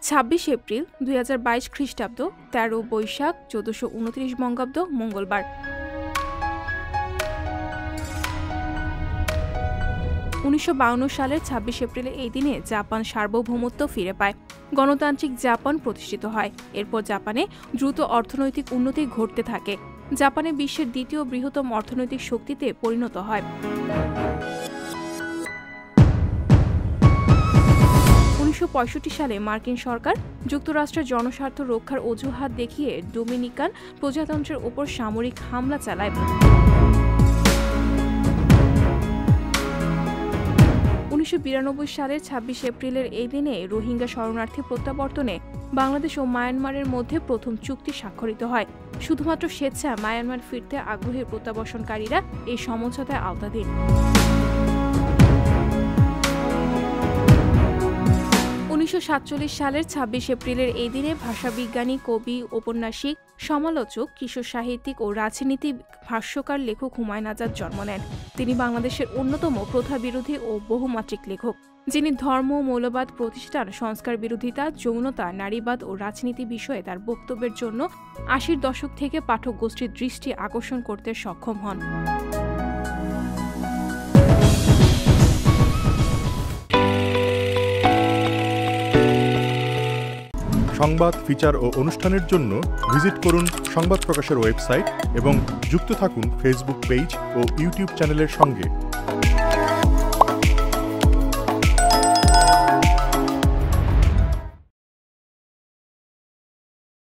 26 April 2022 খ্রিস্টাব্দ 13 বৈশাখ 1429 বঙ্গাব্দ মঙ্গলবার। 1952 সালের 26 এপ্রিলে এই দিনে জাপান সার্বভৌমত্ব ফিরে পায়। গণতান্ত্রিক জাপান প্রতিষ্ঠিত হয়। এরপর জাপানে দ্রুত অর্থনৈতিক উন্নতি ঘটতে থাকে। জাপানে বিশ্বের দ্বিতীয় বৃহত্তম অর্থনৈতিক শক্তিতে পরিণত হয়। 1965 সালে মার্কিন সরকার যুক্তরাষ্ট্রের জনস্বার্থ রক্ষার অজুহাত দেখিয়ে ডোমিনিকান প্রজাতন্ত্রের ওপর সামরিক হামলা চালায়। 1992 সালের 26 এপ্রিলের এই দিনে রোহিঙ্গা শরণার্থী প্রত্যাবর্তনে বাংলাদেশ ও মায়ানমারের মধ্যে প্রথম চুক্তি স্বাক্ষরিত হয়। শুধুমাত্র স্বেচ্ছায় মায়ানমার ফিরতে আগ্রহী প্রত্যাবর্তনকারীরা এই সমঝোতায় আওতাধীন। 1947 সালের 26 এপ্রিলের এই দিনে ভাষাবিজ্ঞানী, কবি, ঔপন্যাসিক, সমালোচক, কিশোর সাহিত্যিক ও রাজনীতি ভাষ্যকার লেখক হুমায়ুন আজাদ জন্ম নেন। তিনি বাংলাদেশের অন্যতম প্রথাবিরোধী ও বহুমাত্রিক লেখক, যিনি ধর্ম, মৌলবাদ প্রতিষ্ঠান, সংস্কার বিরোধিতা, যৌনতা, নারীবাদ ও রাজনীতি বিষয়ে তার বক্তব্যের জন্য 80-র দশক থেকে পাঠক গোষ্ঠীর দৃষ্টি আকর্ষণ করতে সক্ষম হন। সংবাদ, ফিচার ও অনুষ্ঠানের জন্য ভিজিট করুন সংবাদ প্রকাশের ওয়েবসাইট এবং যুক্ত থাকুন ফেসবুক পেজ ও ইউটিউব চ্যানেলের সঙ্গে।